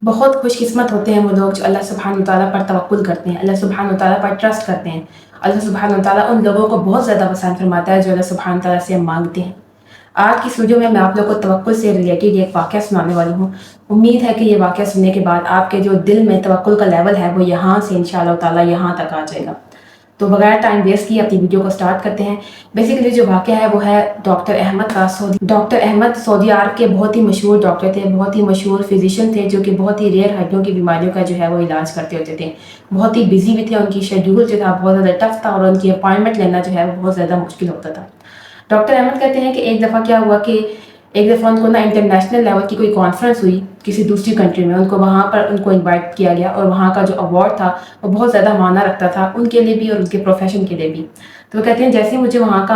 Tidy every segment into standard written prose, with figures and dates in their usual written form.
بہت خوش قسمت ہوتے ہیں وہ لوگ جو اللہ سبحانہ وتعالیٰ پر توکل کرتے ہیں، اللہ سبحانہ وتعالیٰ پر ٹرسٹ کرتے ہیں۔ اللہ سبحانہ وتعالیٰ ان لوگوں کو بہت زیادہ پسند فرماتا ہے جو اللہ سبحانہ وتعالیٰ سے مانگتے ہیں۔ آج کی اس ویڈیو میں آپ لوگوں کو توکل سے ریلیٹڈ ایک واقعہ سنانے والی ہوں۔ امید ہے کہ یہ واقعہ سننے کے بعد آپ کے جو دل میں توکل کا لیول ہے وہ یہاں سے انشاءاللہ تعالیٰ یہاں تک آ جائے گا۔ تو بغیر ٹائم ویسٹ کیے اپنی ویڈیو کو سٹارٹ کرتے ہیں۔ بیسیکلی جو واقعہ ہے وہ ہے ڈاکٹر احمد کا۔ ڈاکٹر احمد سعودی عرب کے بہت ہی مشہور ڈاکٹر تھے، بہت ہی مشہور فزیشین تھے جو کہ بہت ہی ریئر ہڈیوں کی بیماریوں کا جو ہے وہ علاج کرتے ہوتے تھے۔ بہت ہی بزی بھی تھے، ان کی شیڈیول جو تھا بہت زیادہ ٹف تھا اور ان کی اپائنٹمنٹ لینا جو ہے وہ بہت زیادہ مشکل ہوتا تھا۔ ڈاکٹر احمد کہتے ہیں کہ ایک دفعہ کیا ہوا کہ ایک دفعہ ان کو انٹرنیشنل لیول کی کوئی کانفرنس ہوئی کسی دوسری کنٹری میں، ان کو وہاں پر ان کو انوائٹ کیا گیا اور وہاں کا جو ایوارڈ تھا وہ بہت زیادہ معنی رکھتا تھا ان کے لیے بھی اور ان کے پروفیشن کے لیے بھی۔ تو وہ کہتے ہیں جیسے ہی مجھے وہاں کا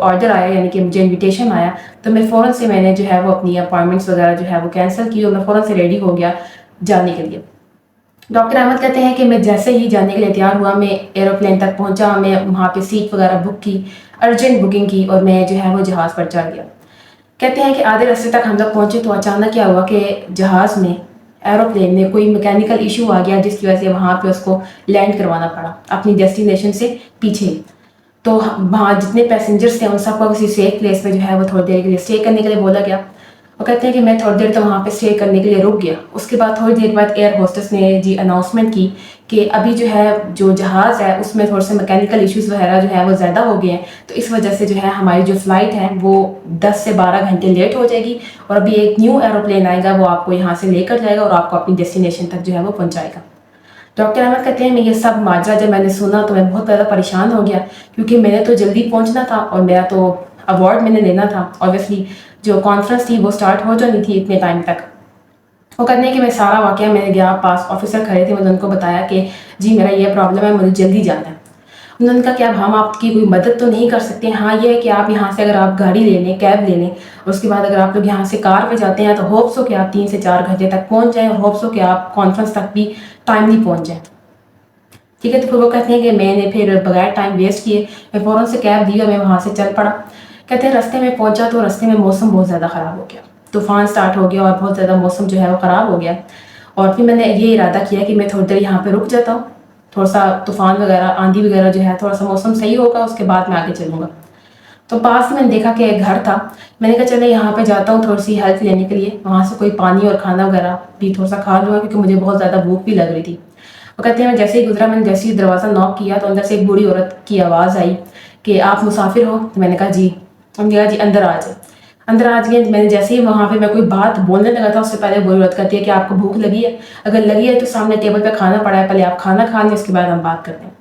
آرڈر آیا، یعنی کہ مجھے انویٹیشن آیا، تو میں فوراً سے میں نے جو ہے وہ اپنی اپائنٹمنٹس وغیرہ جو ہے وہ کینسل کی اور میں فوراً سے ریڈی ہو گیا جانے کے لیے۔ ڈاکٹر احمد کہتے ہیں کہ میں جیسے ہی جانے کے لیے تیار ہوا، میں ایروپلین تک پہنچا، میں وہاں پہ سیٹ وغیرہ بک کی، ارجنٹ بکنگ کی اور میں جو ہے وہ جہاز پر چڑھ گیا۔ کہتے ہیں کہ آدھے راستے تک ہم لوگ پہنچے تو اچانک کیا ہوا کہ جہاز میں ایروپلین میں کوئی میکینیکل ایشو آ گیا جس کی وجہ سے وہاں پہ اس کو لینڈ کروانا پڑا اپنی ڈیسٹینیشن سے پیچھے۔ تو وہاں جتنے پیسنجرز تھے ان سب کو کسی سیف پلیس میں جو ہے وہ تھوڑی دیر کے لیے اسٹے کرنے کے لیے بولا گیا۔ وہ کہتے ہیں کہ میں تھوڑی دیر تو وہاں پہ اسٹے کرنے کے لیے رک گیا۔ اس کے بعد تھوڑی دیر بعد ایئر ہوسٹس نے اناؤنسمنٹ کی کہ ابھی جو ہے جو جہاز ہے اس میں تھوڑے سے میکینیکل ایشوز وغیرہ جو ہے وہ زیادہ ہو گئے ہیں، تو اس وجہ سے جو ہے ہماری جو فلائٹ ہے وہ 10 سے 12 گھنٹے لیٹ ہو جائے گی اور ابھی ایک نیو ایروپلین آئے گا، وہ آپ کو یہاں سے لے کر جائے گا اور آپ کو اپنی ڈیسٹینیشن تک جو ہے وہ پہنچائے گا۔ ڈاکٹر احمد کہتے ہیں میں یہ سب ماجرا جب میں نے سنا تو میں بہت زیادہ پریشان ہو گیا، کیونکہ میں نے تو جلدی پہنچنا تھا اور میرا تو ایوارڈ میں نے لینا تھا۔ اوبیسلی جو کانفرنس تھی وہ سٹارٹ ہو جانی تھی اتنے ٹائم تک۔ وہ کہتے ہیں کہ میں سارا واقعہ میں نے گیا، پاس آفیسر کھڑے تھے، میں نے ان کو بتایا کہ جی میرا یہ پرابلم ہے، مجھے جلدی جانا ہے۔ انہوں نے کہا کہ اب ہم آپ کی کوئی مدد تو نہیں کر سکتے، ہاں یہ ہے کہ آپ یہاں سے اگر آپ گاڑی لے لیں، کیب لے لیں، اور اس کے بعد اگر آپ لوگ یہاں سے کار پہ جاتے ہیں تو ہوپس ہو کہ آپ 3 سے 4 گھنٹے تک پہنچ جائیں اور ہوپس ہو کہ آپ کانفرنس تک بھی ٹائملی پہنچ جائیں۔ ٹھیک ہے، تو پھر وہ کہتے ہیں کہ میں نے پھر بغیر ٹائم ویسٹ کیے میں فوراً سے کیب دی اور میں وہاں سے چل پڑا۔ کہتے ہیں رستے میں پہنچا تو رستے میں موسم بہت زیادہ خراب ہو گیا، طوفان سٹارٹ ہو گیا اور بہت زیادہ موسم جو ہے وہ خراب ہو گیا۔ اور پھر میں نے یہ ارادہ کیا کہ میں تھوڑی دیر یہاں پہ رک جاتا ہوں، تھوڑا سا طوفان وغیرہ آندھی وغیرہ جو ہے تھوڑا سا موسم صحیح ہوگا، اس کے بعد میں آگے چلوں گا۔ تو پاس میں نے دیکھا کہ ایک گھر تھا، میں نے کہا چلے یہاں پہ جاتا ہوں تھوڑی سی ہیلپ لینے کے لیے، وہاں سے کوئی پانی اور کھانا وغیرہ بھی تھوڑا سا کھا لوں گا کیونکہ مجھے بہت زیادہ بھوک بھی لگ رہی تھی۔ وہ کہتے ہیں میں جیسے ہی گزرا، میں نے جیسے ہی دروازہ نوک کیا تو اندر سے ایک بوڑھی عورت کی آواز آئی کہ آپ مسافر ہو؟ تو میں نے کہا جی۔ انہوں نے کہا جی اندر آ جائیں۔ اندر آ گئے، میں نے جیسے ہی وہاں پہ میں کوئی بات بولنے لگا تھا اس سے پہلے بوڑھی عورت کہتی ہے کہ آپ کو بھوک لگی ہے؟ اگر لگی ہے تو سامنے ٹیبل پہ کھانا پڑا ہے، پہلے آپ کھانا کھا لیں، اس کے بعد ہم بات کرتے ہیں۔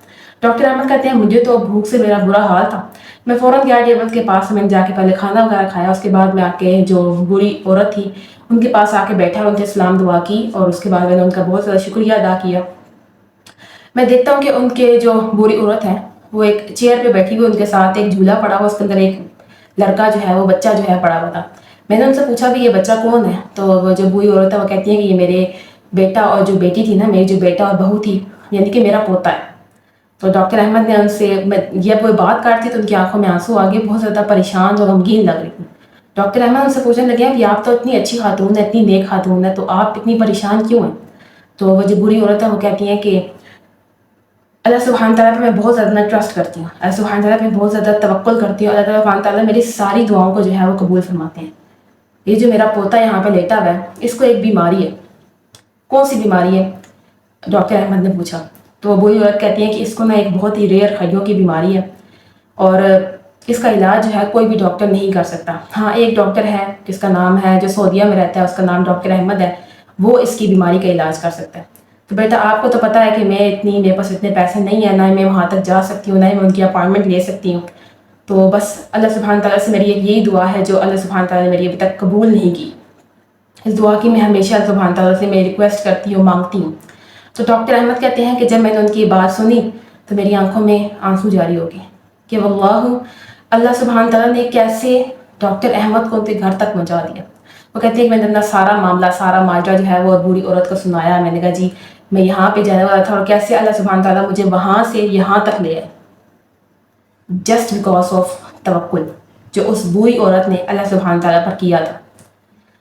ڈاکٹر احمد کہتے ہیں مجھے تو بھوک سے میرا برا حال تھا، میں فوراً گیا ٹیبل کے پاس، میں نے جا کے پہلے کھانا وغیرہ کھایا، اس کے بعد میں آ کے جو بوڑھی عورت تھی ان کے پاس آ کے بیٹھا، ان سے سلام دعا کی اور اس کے بعد میں نے ان کا بہت زیادہ شکریہ ادا کیا۔ میں دیکھتا ہوں کہ ان کے جو بوڑھی عورت ہے وہ ایک چیئر پہ بیٹھی ہوئی، ان کے ساتھ ایک جھولا پڑا ہوا، اس کے اندر ایک لڑکا جو ہے وہ بچہ جو ہے پڑا ہوا تھا۔ میں نے ان سے پوچھا بھی یہ بچہ کون ہے؟ تو وہ جو بوڑھی عورت ہے وہ کہتی ہے کہ یہ میرے بیٹا اور جو بیٹی تھی نا، میری جو بیٹا اور بہو تھی، یعنی کہ میرا پوتا ہے۔ تو ڈاکٹر احمد نے ان سے یہ وہ بات کرتی تو ان کی آنکھوں میں آنسو آ گئے، بہت زیادہ پریشان اور غمگین لگ رہی تھی۔ ڈاکٹر احمد ان سے پوچھنے لگے کہ آپ تو اتنی اچھی خاتون ہے، اتنی نیک خاتون ہے، تو آپ اتنی پریشان کیوں ہیں؟ تو وہ جو بوڑھی عورت ہے وہ کہتی ہیں کہ اللہ سبحانہ تعالیٰ پہ میں بہت زیادہ ٹرسٹ کرتی ہوں، اللہ سبحانہ تعالیٰ پہ بہت زیادہ توکل کرتی ہوں، اللہ سبحانہ تعالیٰ میری ساری دعاؤں کو جو ہے وہ قبول فرماتے ہیں۔ یہ جو میرا پوتا یہاں پہ لیٹا ہوا ہے اس کو ایک بیماری ہے۔ کون سی بیماری ہے؟ ڈاکٹر احمد نے پوچھا۔ تو وہ بوڑھی عورت کہتی ہیں کہ اس کو نا ایک بہت ہی ریئر ہڈیوں کی بیماری ہے اور اس کا علاج جو ہے کوئی بھی ڈاکٹر نہیں کر سکتا۔ ہاں ایک ڈاکٹر ہے جس کا نام ہے، جو سعودیہ میں رہتا ہے، اس کا نام ڈاکٹر احمد ہے، وہ اس کی بیماری کا علاج کر سکتا ہے۔ تو بیٹا آپ کو تو پتہ ہے کہ میرے پاس اتنے پیسے نہیں ہیں، نہ ہی میں وہاں تک جا سکتی ہوں، نہ ہی میں ان کی اپائنٹمنٹ لے سکتی ہوں، تو بس اللہ سبحانہ تعالیٰ سے میری یہی دعا ہے جو اللہ سبحانہ تعالیٰ نے میری ابھی تک قبول نہیں کی۔ اس دعا کی میں ہمیشہ اللہ سبحانہ تعالیٰ سے میں ریکویسٹ کرتی ہوں، مانگتی ہوں۔ تو ڈاکٹر احمد کہتے ہیں کہ جب میں نے ان کی بات سنی تو میری آنکھوں میں آنسو جاری ہو گئے کہ واللہ اللہ سبحانہ تعالیٰ نے کیسے ڈاکٹر احمد کو ان کے گھر تک پہنچا دیا۔ وہ کہتے ہیں کہ میں نے اپنا سارا معاملہ، سارا ماجرا جو ہے وہ بوڑھی عورت کو سنایا۔ میں نے کہا جی میں یہاں پہ جانے والا تھا اور کیسے اللہ سبحانہ تعالیٰ مجھے وہاں سے یہاں تک لے آئے، جسٹ بیکاز آف توکل جو اس بوڑھی عورت نے اللہ سبحانہ تعالیٰ پر کیا تھا۔